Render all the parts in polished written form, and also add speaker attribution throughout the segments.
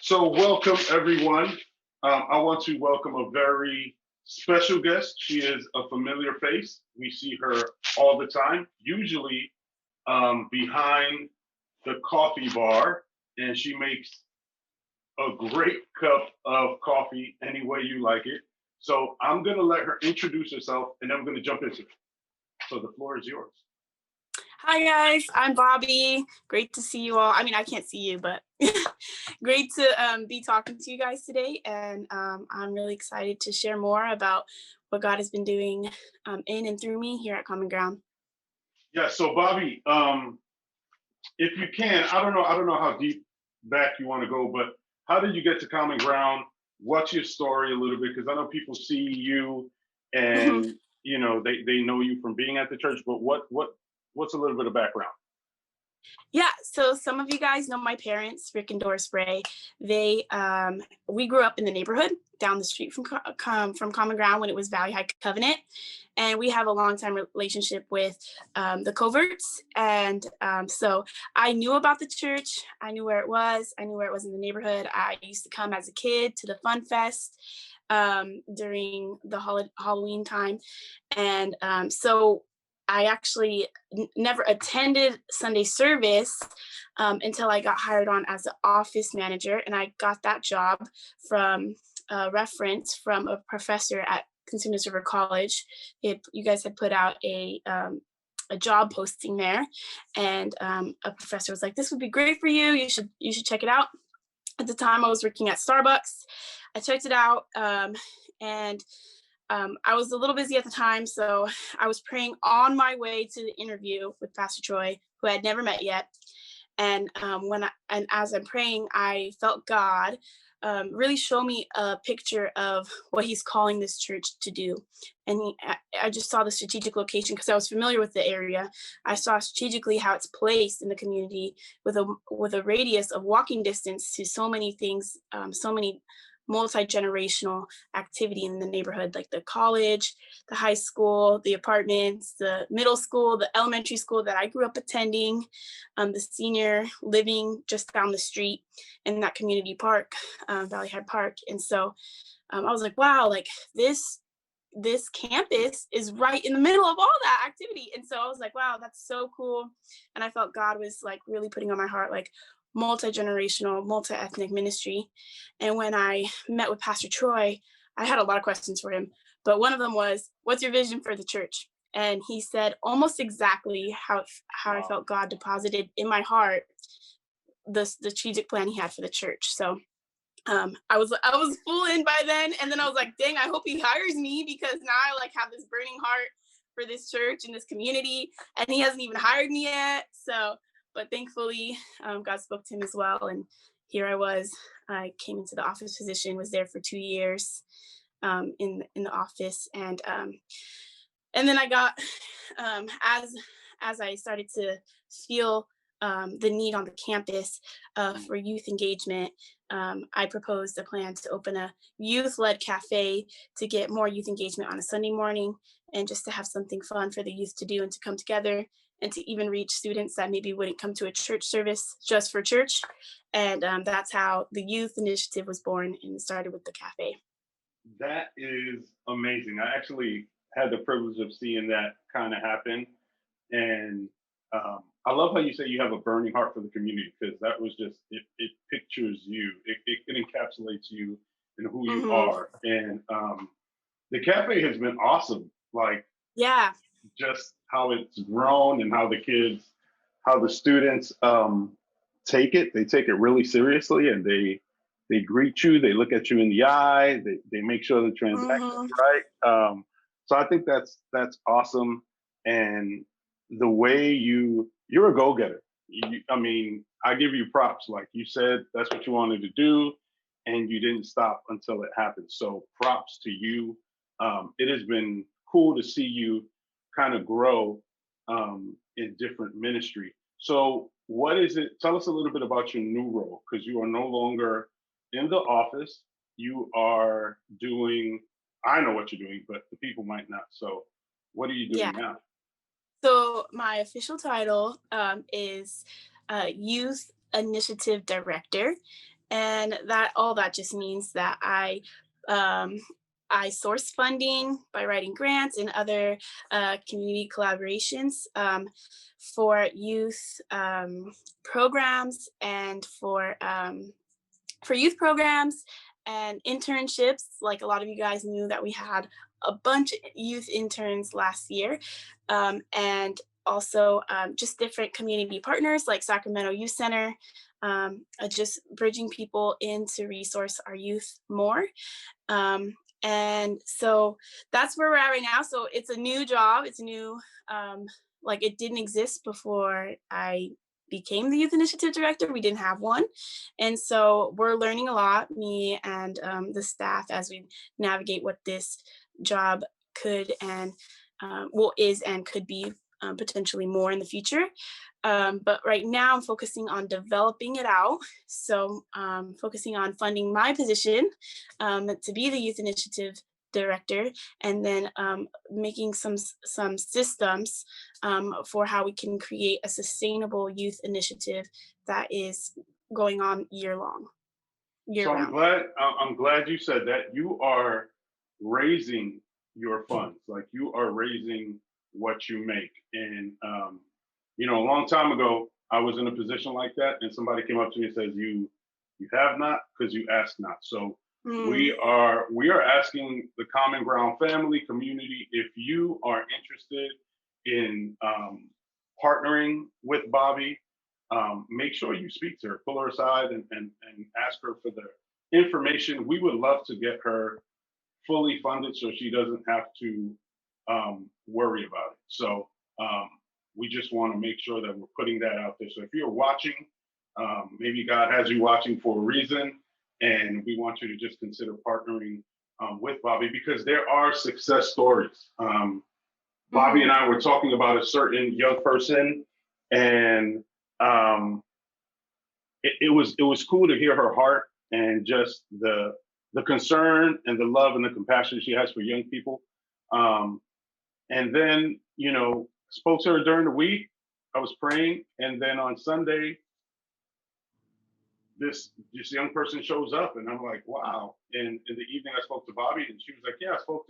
Speaker 1: So welcome everyone. I want to welcome a very special guest. She is a familiar face. We see her all the time, usually behind the coffee bar, and she makes a great cup of coffee any way you like it. So I'm gonna let her introduce herself and then I'm gonna jump into it. So the floor is yours.
Speaker 2: Hi guys, I'm Bobbie. Great to see you all. I mean, I can't see you, but great to be talking to you guys today. And I'm really excited to share more about what God has been doing in and through me here at Common Ground.
Speaker 1: Yeah, so Bobbie, if you can, I don't know how deep back you want to go, but how did you get to Common Ground? What's your story a little bit? Because I know people see you and they know you from being at the church, but what's a little bit of background?
Speaker 2: Yeah, so some of you guys know my parents, Rick and Doris Bray. They we grew up in the neighborhood down the street from Common Ground when it was Valley High Covenant, and we have a long time relationship with the Coverts. And so I knew about the church. I knew where it was. I knew where it was in the neighborhood. I used to come as a kid to the Fun Fest during the Halloween time, and so I actually never attended Sunday service until I got hired on as an office manager, and I got that job from a reference from a professor at Consumers River College. You guys had put out a job posting there, and a professor was like, "This would be great for you. You should check it out." At the time, I was working at Starbucks. I checked it out, and I was a little busy at the time, so I was praying on my way to the interview with Pastor Troy, who I had never met yet. And as I'm praying, I felt God really show me a picture of what He's calling this church to do. And I just saw the strategic location because I was familiar with the area. I saw strategically how it's placed in the community with a radius of walking distance to so many things, so many multi-generational activity in the neighborhood, like the college, the high school, the apartments, the middle school, the elementary school that I grew up attending, the senior living just down the street in that community park, Valley High Park. And so I was like, wow, like this campus is right in the middle of all that activity. And so I was like, wow, that's so cool. And I felt God was like really putting on my heart, like multi-generational, multi-ethnic ministry. And when I met with Pastor Troy, I had a lot of questions for him, but one of them was, what's your vision for the church? And he said almost exactly how I felt God deposited in my heart the strategic plan He had for the church. So I was full in by then, and then I was like, dang, I hope He hires me, because now I like have this burning heart for this church and this community, and He hasn't even hired me yet. So, but thankfully, God spoke to him as well, and here I was. I came into the office position, was there for 2 years in the office, and then I got as I started to feel the need on the campus for youth engagement. I proposed a plan to open a youth-led cafe to get more youth engagement on a Sunday morning, and just to have something fun for the youth to do and to come together, and to even reach students that maybe wouldn't come to a church service just for church. And that's how the youth initiative was born, and it started with the cafe.
Speaker 1: That is amazing. I actually had the privilege of seeing that kind of happen. And I love how you say you have a burning heart for the community, because that was just, it pictures you, it encapsulates you and who you are. And the cafe has been awesome. Like,
Speaker 2: Yeah.
Speaker 1: just how it's grown and how how the students take it. They take it really seriously, and they greet you. They look at you in the eye. They make sure the transaction's right. So I think that's awesome. And the way you're a go-getter. I mean, I give you props. Like you said, that's what you wanted to do, and you didn't stop until it happened. So props to you. It has been cool to see you kind of grow in different ministry. So what is it? Tell us a little bit about your new role, because you are no longer in the office. You are doing, I know what you're doing, but the people might not. So what are you doing now?
Speaker 2: So my official title is Youth Initiative Director. And that all that just means that um, I source funding by writing grants and other community collaborations for youth programs and for youth programs and internships. Like a lot of you guys knew that we had a bunch of youth interns last year. And also just different community partners like Sacramento Youth Center, just bridging people in to resource our youth more. And so that's where we're at right now. So it's a new job. It's a new, like it didn't exist before I became the youth initiative director. We didn't have one. And so we're learning a lot, me and the staff, as we navigate what this job could and is and could be potentially more in the future. But right now I'm focusing on developing it out. So focusing on funding my position to be the youth initiative director, and then making some systems for how we can create a sustainable youth initiative that is going on year
Speaker 1: So
Speaker 2: round.
Speaker 1: I'm glad you said that. You are raising your funds, like you are raising what you make. And a long time ago, I was in a position like that, and somebody came up to me and says, "You have not because you ask not." So we are asking the Common Ground family community, if you are interested in partnering with Bobbie, make sure you speak to her, pull her aside, and ask her for the information. We would love to get her fully funded so she doesn't have to worry about it. So we just want to make sure that we're putting that out there. So if you're watching, maybe God has you watching for a reason, and we want you to just consider partnering with Bobbie, because there are success stories. Bobbie and I were talking about a certain young person, and it was cool to hear her heart and just the concern and the love and the compassion she has for young people. And then, spoke to her during the week. I was praying, and then on Sunday, this young person shows up, and I'm like, wow. And in the evening, I spoke to Bobbie, and she was like, yeah, I spoke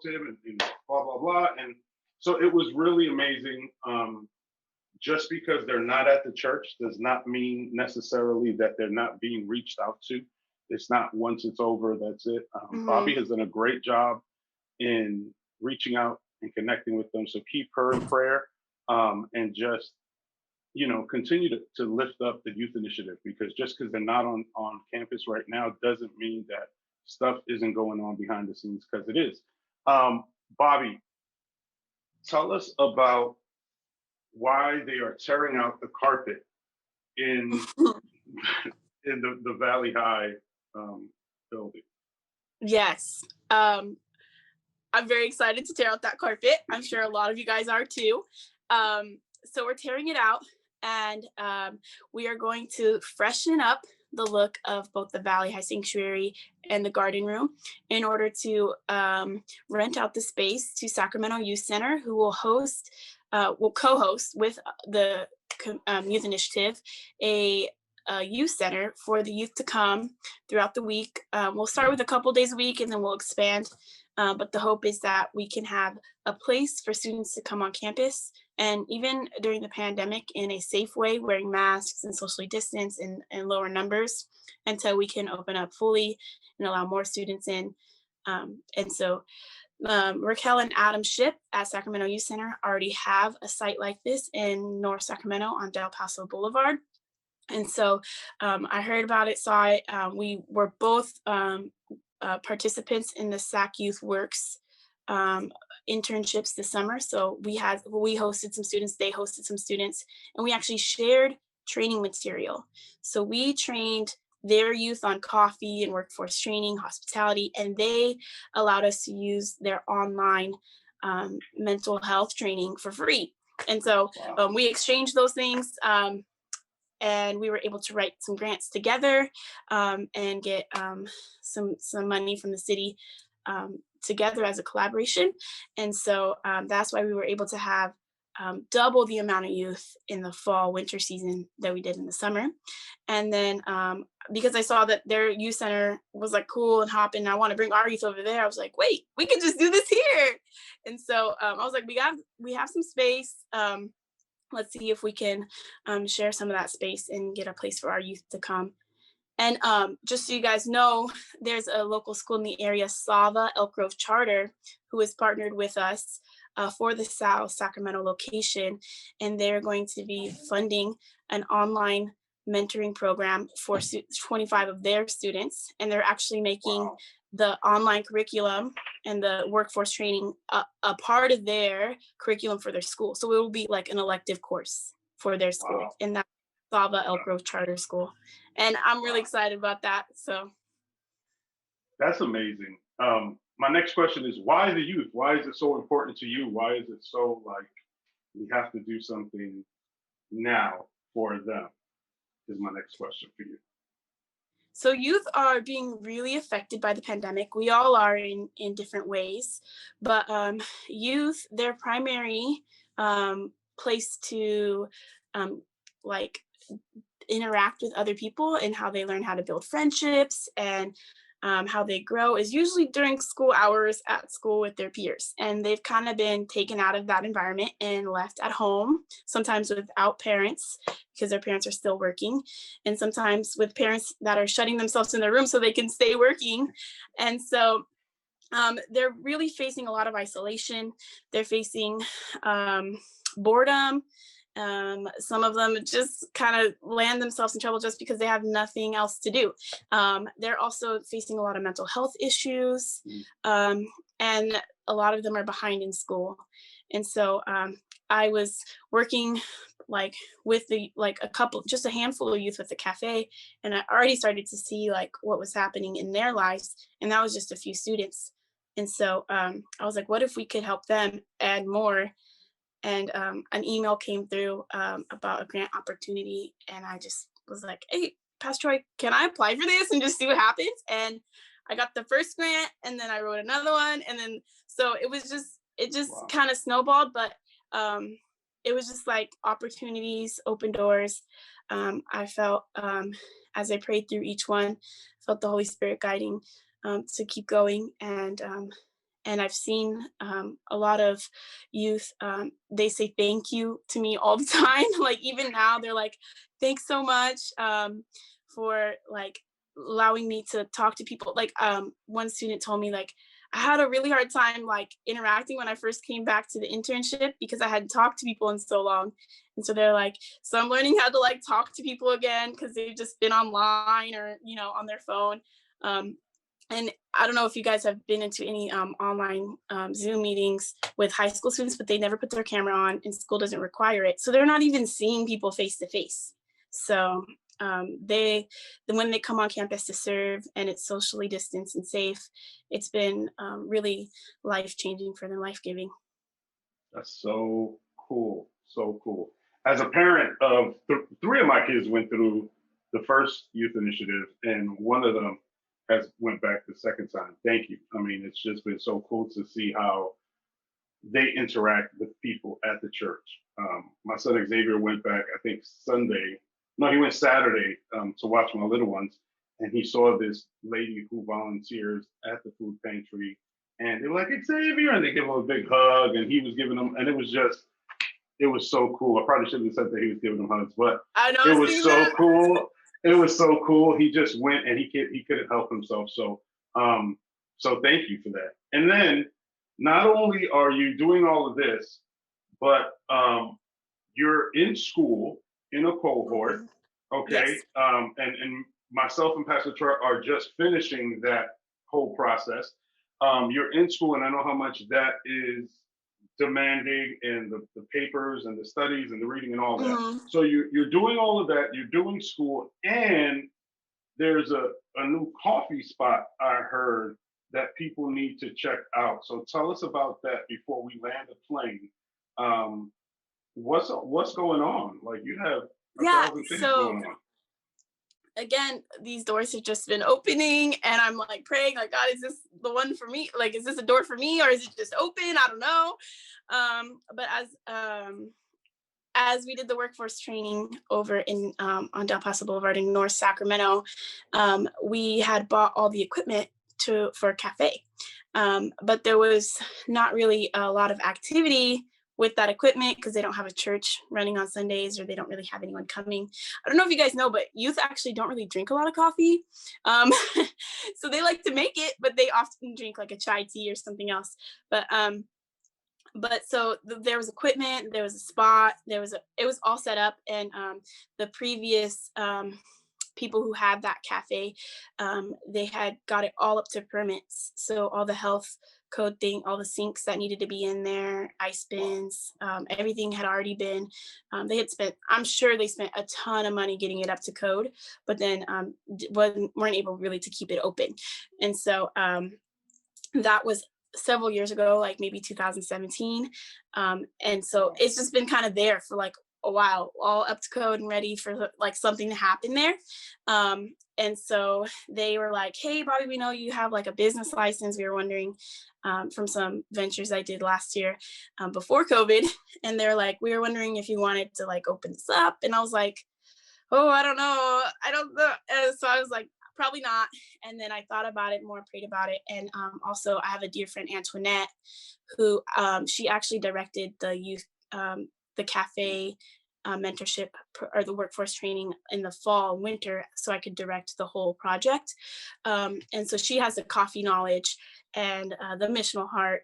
Speaker 1: to him, and blah blah blah. And so it was really amazing. Just because they're not at the church does not mean necessarily that they're not being reached out to. It's not once it's over, that's it. Bobbie has done a great job in reaching out and connecting with them. So keep her in prayer, and just, continue to lift up the youth initiative, because just because they're not on campus right now doesn't mean that stuff isn't going on behind the scenes, because it is. Bobbie, tell us about why they are tearing out the carpet in in the Valley High building.
Speaker 2: Yes. I'm very excited to tear out that carpet. I'm sure a lot of you guys are too. So we're tearing it out, and we are going to freshen up the look of both the Valley High Sanctuary and the garden room in order to rent out the space to Sacramento Youth Center, who will co-host with the Youth Initiative a youth center for the youth to come throughout the week. We'll start with a couple days a week, and then we'll expand. But the hope is that we can have a place for students to come on campus, and even during the pandemic, in a safe way, wearing masks and socially distance in lower numbers, until we can open up fully and allow more students in. And so Raquel and Adam Ship at Sacramento Youth Center already have a site like this in North Sacramento on Del Paso Boulevard. And so I heard about it, saw it. We were both participants in the SAC Youth Works internships this summer. So we hosted some students, they hosted some students, and we actually shared training material. So we trained their youth on coffee and workforce training, hospitality, and they allowed us to use their online mental health training for free. And so we exchanged those things, and we were able to write some grants together and get some money from the city together as a collaboration. And so that's why we were able to have double the amount of youth in the fall winter season that we did in the summer. And then because I saw that their youth center was like cool and hopping, and I want to bring our youth over there. I was like, wait, we can just do this here. And so I was like, we have some space. Let's see if we can share some of that space and get a place for our youth to come. And just so you guys know, there's a local school in the area, Slava Elk Grove Charter, who has partnered with us for the South Sacramento location. And they're going to be funding an online mentoring program for 25 of their students. And they're actually making the online curriculum and the workforce training a part of their curriculum for their school. So it will be like an elective course for their school in that Slava Elk Grove Charter School. And I'm really excited about that. So
Speaker 1: that's amazing. My next question is, why the youth? Why is it so important to you? Why is it so like we have to do something now for them? Is my next question for you.
Speaker 2: So youth are being really affected by the pandemic. We all are in different ways, but youth, their primary place to like interact with other people and how they learn how to build friendships and how they grow is usually during school hours at school with their peers. And they've kind of been taken out of that environment and left at home, sometimes without parents because their parents are still working, and sometimes with parents that are shutting themselves in their room so they can stay working. And so they're really facing a lot of isolation. They're facing boredom. Some of them just kind of land themselves in trouble just because they have nothing else to do. They're also facing a lot of mental health issues, and a lot of them are behind in school. And so I was working like with just a handful of youth with the cafe, and I already started to see like what was happening in their lives, and that was just a few students. And so I was like, what if we could help them add more? And an email came through about a grant opportunity, and I just was like, hey, Pastor Troy, can I apply for this and just see what happens? And I got the first grant, and then I wrote another one, and then so it just kind of snowballed, but it was just like opportunities, open doors. I felt as I prayed through each one, felt the Holy Spirit guiding to keep going. And I've seen a lot of youth, they say thank you to me all the time. Like even now they're like, thanks so much for like allowing me to talk to people. Like one student told me like, I had a really hard time like interacting when I first came back to the internship because I hadn't talked to people in so long. And so they're like, so I'm learning how to like talk to people again because they've just been online or, on their phone. And I don't know if you guys have been into any online Zoom meetings with high school students, but they never put their camera on and school doesn't require it. So they're not even seeing people face to face. So when they come on campus to serve and it's socially distanced and safe, it's been really life-changing for them, life-giving.
Speaker 1: That's so cool. So cool. As a parent of three of my kids went through the first youth initiative, and one of them has went back the second time. Thank you. I mean, it's just been so cool to see how they interact with people at the church. My son Xavier went back, I think Sunday. No, he went Saturday to watch my little ones, and he saw this lady who volunteers at the food pantry, and they were like, Xavier, and they give him a big hug, and he was giving them, and it was so cool. I probably shouldn't have said that he was giving them hugs, but it was so cool. It was so cool. He just went and he couldn't help himself. So thank you for that. And then not only are you doing all of this, but you're in school in a cohort, okay?
Speaker 2: Yes.
Speaker 1: And myself and Pastor Troy are just finishing that whole process. You're in school, and I know how much that is demanding, and the papers and the studies and the reading and all that.
Speaker 2: Mm-hmm.
Speaker 1: So you're doing all of that, you're doing school, and there's a new coffee spot I heard that people need to check out. So tell us about that before we land the plane. What's going on? Like you have a thousand things going on.
Speaker 2: Again, these doors have just been opening, and I'm like praying, like, God, is this the one for me? Like, is this a door for me, or is it just open? I don't know. But as as we did the workforce training over in on Del Paso Boulevard in North Sacramento, we had bought all the equipment for a cafe, but there was not really a lot of activity with that equipment because they don't have a church running on Sundays, or they don't really have anyone coming. I don't know if you guys know, but youth actually don't really drink a lot of coffee. So they like to make it, but they often drink like a chai tea or something else. But so there was equipment, there was a spot, it was all set up, and the previous people who had that cafe, they had got it all up to permits. So all the health code thing, all the sinks that needed to be in there, ice bins, everything had already been, I'm sure they spent a ton of money getting it up to code, but then weren't able really to keep it open. And so that was several years ago, like maybe 2017. And so it's just been kind of there for like a while, all up to code and ready for like something to happen there. And so they were like, hey, Bobbie, we know you have like a business license. We were wondering from some ventures I did last year before COVID. And they're like, we were wondering if you wanted to like open this up. And I was like, oh, I don't know. And so I was like, probably not. And then I thought about it more, prayed about it. And also I have a dear friend, Antoinette, who she actually directed the youth, the cafe mentorship or the workforce training in the fall, winter, so I could direct the whole project. And so she has the coffee knowledge and the missional heart,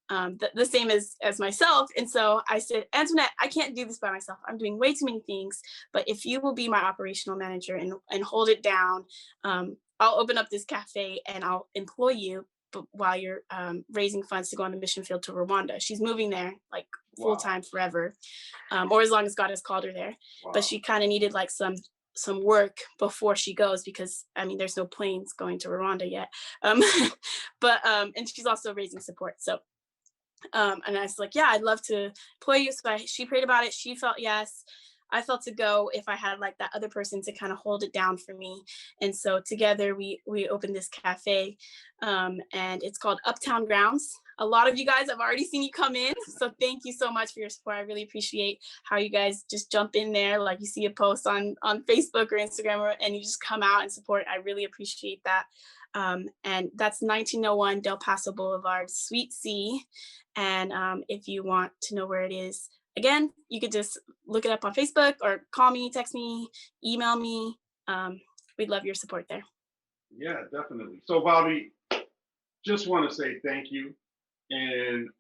Speaker 2: the same as myself. And so I said, Antoinette, I can't do this by myself. I'm doing way too many things. But if you will be my operational manager and hold it down, I'll open up this cafe and I'll employ you while you're raising funds to go on the mission field to Rwanda. She's moving there like full time forever, or as long as God has called her there. Wow. But she kind of needed like some work before she goes, because I mean, there's no planes going to Rwanda yet. But and she's also raising support. So and I was like, yeah, I'd love to employ you. So she prayed about it. She felt yes. I felt to go if I had like that other person to kind of hold it down for me. And so together we opened this cafe, and it's called Uptown Grounds. A lot of you guys, I've already seen you come in. So thank you so much for your support. I really appreciate how you guys just jump in there. Like you see a post on Facebook or Instagram and you just come out and support. I really appreciate that. And that's 1901 Del Paso Boulevard, Suite C. And if you want to know where it is, again, you could just look it up on Facebook or call me, text me, email me. We'd love your support there.
Speaker 1: Yeah, definitely. So Bobbie, just want to say thank you. And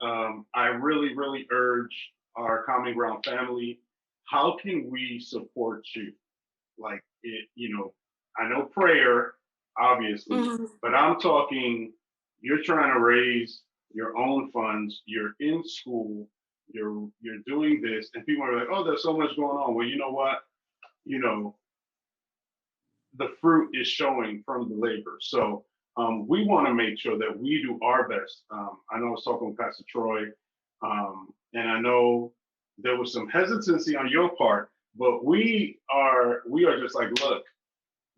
Speaker 1: I really, really urge our Common Ground family, how can we support you? Like, I know prayer, obviously, but I'm talking, you're trying to raise your own funds, you're in school, you're doing this, and people are like, oh, there's so much going on. Well, you know what? The fruit is showing from the labor. So we want to make sure that we do our best. I know I was talking with Pastor Troy, and I know there was some hesitancy on your part, but we are just like, look,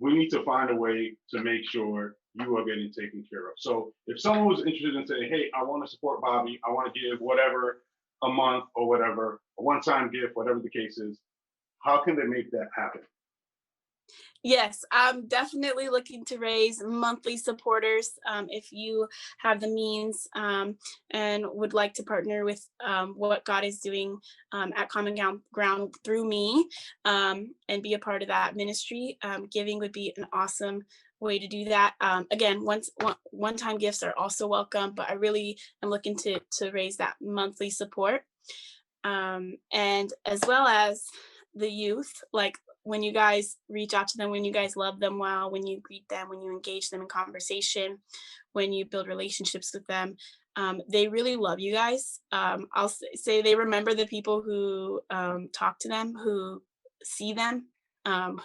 Speaker 1: we need to find a way to make sure you are getting taken care of. So if someone was interested in saying, hey, I want to support Bobbie, I want to give whatever a month or whatever, a one-time gift, whatever the case is, how can they make that happen?
Speaker 2: Yes, I'm definitely looking to raise monthly supporters. If you have the means and would like to partner with what God is doing at Common Ground through me and be a part of that ministry, giving would be an awesome way to do that. Again, one-time gifts are also welcome, but I really am looking to raise that monthly support. And as well as the youth, like when you guys reach out to them, when you guys love them well, when you greet them, when you engage them in conversation, when you build relationships with them, they really love you guys. I'll say they remember the people who talk to them, who see them,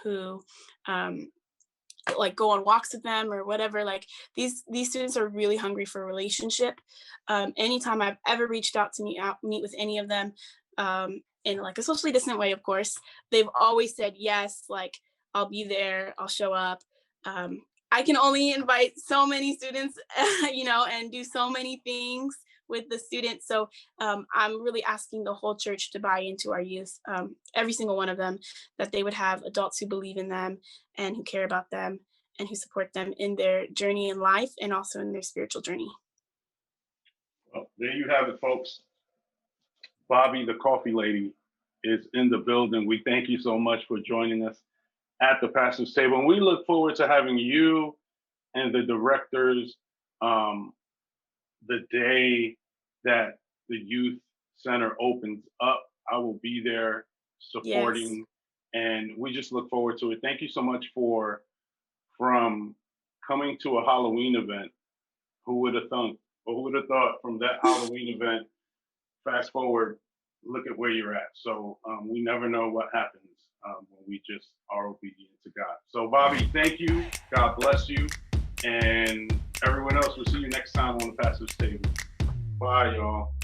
Speaker 2: who like go on walks with them or whatever. Like these students are really hungry for a relationship. Anytime I've ever reached out to meet with any of them, in like a socially distant way, of course, they've always said yes, like I'll be there, I'll show up. I can only invite so many students, and do so many things with the students. So I'm really asking the whole church to buy into our youth, every single one of them, that they would have adults who believe in them and who care about them and who support them in their journey in life and also in their spiritual journey.
Speaker 1: Well, there you have it, folks. Bobbie, the coffee lady, is in the building. We thank you so much for joining us at the pastor's table. And we look forward to having you and the directors the day that the youth center opens up. I will be there supporting,
Speaker 2: Yes.
Speaker 1: and we just look forward to it. Thank you so much from coming to a Halloween event. Who would have thunk, or who would have thought from that Halloween event, fast forward, look at where you're at. So we never know what happens when we just are obedient to God. So Bobbie, thank you. God bless you. And everyone else, we'll see you next time on the pastor's table. Bye, y'all.